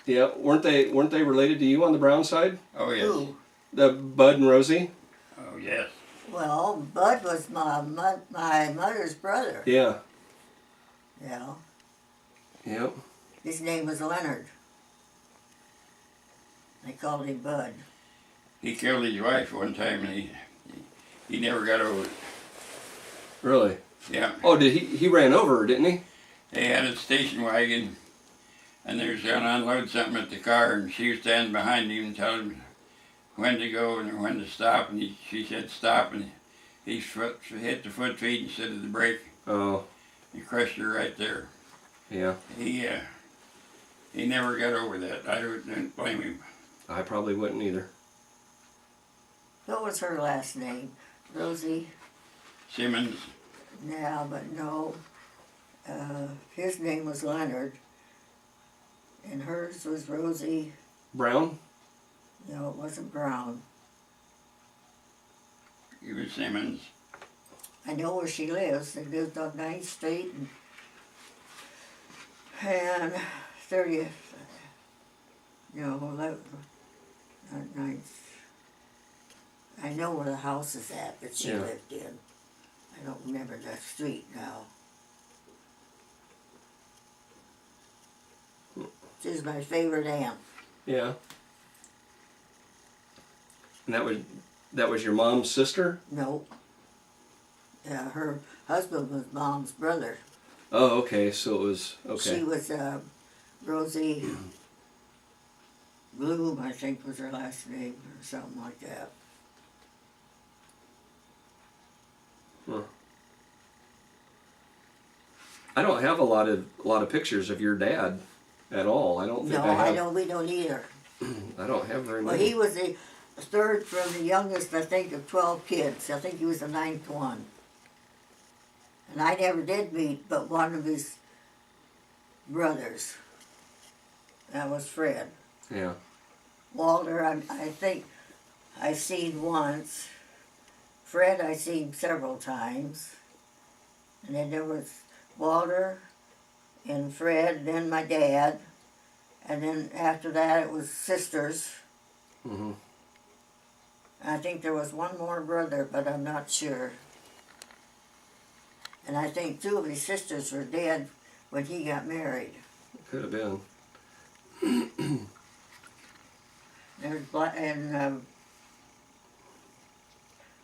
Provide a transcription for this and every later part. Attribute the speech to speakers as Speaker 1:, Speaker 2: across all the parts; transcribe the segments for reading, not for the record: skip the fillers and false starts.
Speaker 1: Yeah, weren't they related to you on the Brown side?
Speaker 2: Oh yes.
Speaker 3: Who?
Speaker 1: The Bud and Rosie?
Speaker 2: Oh yes.
Speaker 3: Well, Bud was my mother's brother.
Speaker 1: Yeah.
Speaker 3: Yeah.
Speaker 1: Yep.
Speaker 3: His name was Leonard. They called him Bud.
Speaker 2: He killed his wife one time, and he never got over it.
Speaker 1: Really?
Speaker 2: Yeah.
Speaker 1: Oh, he ran over her, didn't he?
Speaker 2: They had a station wagon, and they was going to unload something at the car, and she was standing behind him and telling him when to go and when to stop, and she said stop, and he hit the foot feed instead of the brake.
Speaker 1: Oh.
Speaker 2: He crushed her right there.
Speaker 1: Yeah.
Speaker 2: He never got over that. I don't blame him.
Speaker 1: I probably wouldn't either.
Speaker 3: What was her last name? Rosie?
Speaker 2: Simmons.
Speaker 3: Yeah, but no. His name was Leonard. And hers was Rosie.
Speaker 1: Brown?
Speaker 3: No, it wasn't Brown.
Speaker 2: He was Simmons.
Speaker 3: I know where she lives. They lived on 9th Street and 30th. No, 11th. Not 9th. I know where the house is at that she lived in. I don't remember that street now. She's my favorite aunt.
Speaker 1: Yeah. And that was your mom's sister?
Speaker 3: No. Her husband was Mom's brother.
Speaker 1: Oh, okay. So it was okay.
Speaker 3: She was Rosie Bloom, I think was her last name, or something like that.
Speaker 1: Huh. I don't have a lot of pictures of your dad at all. I don't think
Speaker 3: No,
Speaker 1: I have.
Speaker 3: I don't. We don't either.
Speaker 1: I don't have very
Speaker 3: Well,
Speaker 1: many.
Speaker 3: he was the third from the youngest, I think, of 12 kids. I think he was the 9th one. And I never did meet but one of his brothers. That was Fred.
Speaker 1: Yeah.
Speaker 3: Walter, I think I've seen once. Fred, I've seen several times. And then there was Walter and Fred, and then my dad. And then after that, it was sisters.
Speaker 1: Mm-hmm.
Speaker 3: I think there was one more brother, but I'm not sure. And I think two of his sisters were dead when he got married.
Speaker 1: Could have been.
Speaker 3: There's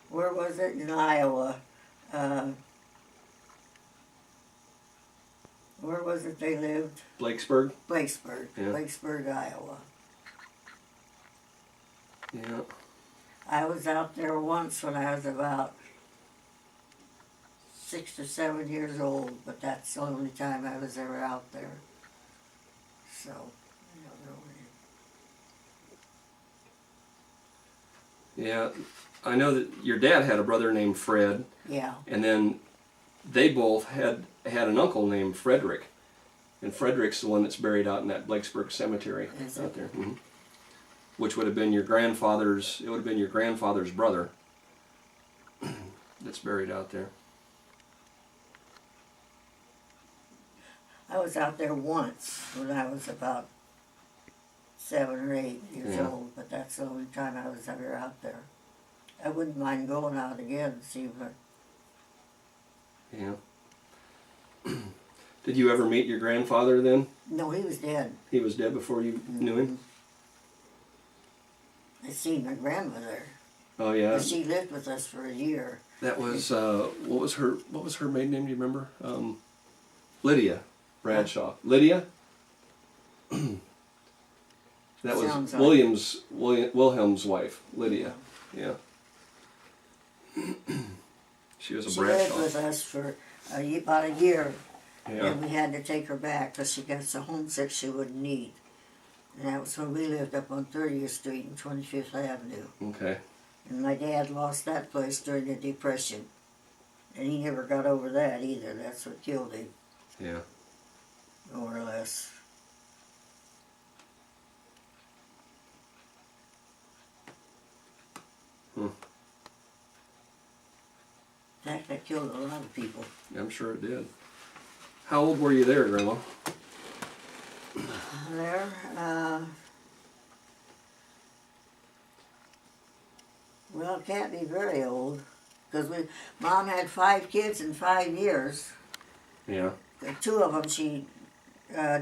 Speaker 3: where was it? In Iowa. Where was it they lived?
Speaker 1: Blakesburg?
Speaker 3: Blakesburg.
Speaker 1: Yeah.
Speaker 3: Blakesburg, Iowa.
Speaker 1: Yeah.
Speaker 3: I was out there once when I was about 6 or 7 years old, but that's the only time I was ever out there. So, I don't know.
Speaker 1: Yeah. I know that your dad had a brother named Fred.
Speaker 3: Yeah.
Speaker 1: And then they both had an uncle named Frederick. And Frederick's the one that's buried out in that Blakesburg cemetery out there. Mm-hmm. Which would have been your grandfather's, brother that's buried out there.
Speaker 3: I was out there once when I was about 7 or 8 years old, but that's the only time I was ever out there. I wouldn't mind going out again and see what.
Speaker 1: Yeah. Did you ever meet your grandfather then?
Speaker 3: No, he was dead.
Speaker 1: He was dead before you knew him?
Speaker 3: I seen my grandmother.
Speaker 1: Oh yeah.
Speaker 3: But she lived with us for a year.
Speaker 1: That was what was her maiden name? Do you remember? Lydia Bradshaw. Lydia. That was
Speaker 3: Sounds like
Speaker 1: Wilhelm's wife, Lydia. Yeah. She was a
Speaker 3: She
Speaker 1: Bradshaw.
Speaker 3: lived with us for about a year,
Speaker 1: Yeah.
Speaker 3: and we had to take her back because she got so homesick she wouldn't eat. And that was when we lived up on 30th Street and 25th Avenue.
Speaker 1: Okay.
Speaker 3: And my dad lost that place during the Depression. And he never got over that either. That's what killed him,
Speaker 1: Yeah.
Speaker 3: more or less.
Speaker 1: Hmm.
Speaker 3: In fact, that killed a lot of people.
Speaker 1: I'm sure it did. How old were you there, Grandma?
Speaker 3: There, it can't be very old, because Mom had 5 kids in 5 years.
Speaker 1: Yeah.
Speaker 3: 2 of them she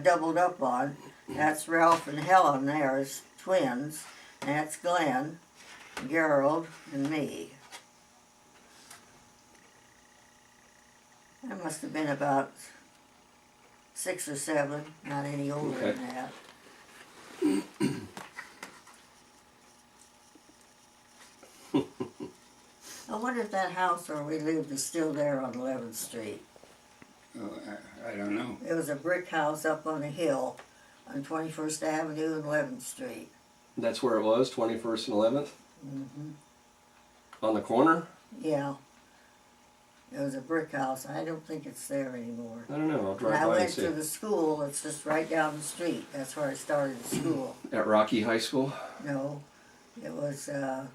Speaker 3: doubled up on. That's Ralph and Helen there as twins. And that's Glenn, Gerald, and me. I must have been about 6 or 7, not any older
Speaker 1: Okay.
Speaker 3: than that. I wonder if that house where we lived is still there on 11th Street.
Speaker 2: Oh, I don't know.
Speaker 3: It was a brick house up on a hill on 21st Avenue and 11th Street.
Speaker 1: That's where it was, 21st and 11th?
Speaker 3: Mm-hmm.
Speaker 1: On the corner?
Speaker 3: Yeah. It was a brick house. I don't think it's there anymore.
Speaker 1: I don't know, I'll
Speaker 3: And
Speaker 1: drive
Speaker 3: I
Speaker 1: by and
Speaker 3: went
Speaker 1: see.
Speaker 3: to the school, it's just right down the street. That's where I started school.
Speaker 1: At Rocky High School?
Speaker 3: No, it was, I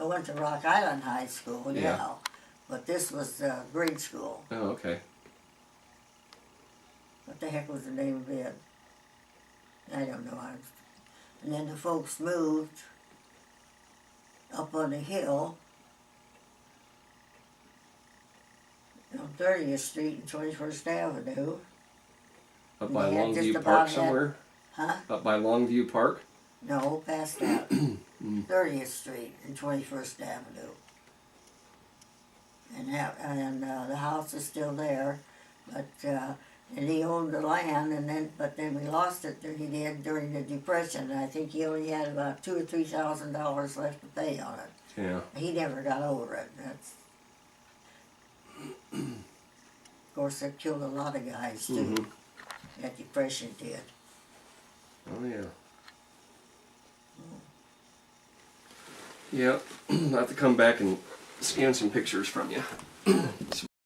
Speaker 3: went to Rock Island High School,
Speaker 1: Yeah.
Speaker 3: yeah. But this was grade school.
Speaker 1: Oh, okay.
Speaker 3: What the heck was the name of it? I don't know. And then the folks moved up on the hill on 30th Street and 21st Avenue.
Speaker 1: Up by
Speaker 3: They had
Speaker 1: Longview
Speaker 3: just
Speaker 1: Park
Speaker 3: about
Speaker 1: somewhere?
Speaker 3: Huh?
Speaker 1: Up by Longview Park?
Speaker 3: No, past that. 30th Street and 21st Avenue. And the house is still there, but and he owned the land, but then we lost it. He did during the Depression, and I think he only had about $2,000 or $3,000 left to pay on it.
Speaker 1: Yeah.
Speaker 3: He never got over it. That's of course that killed a lot of guys too.
Speaker 1: Mhm.
Speaker 3: That Depression did.
Speaker 1: Oh, yeah. Yeah, I'll have to come back and scan some pictures from you.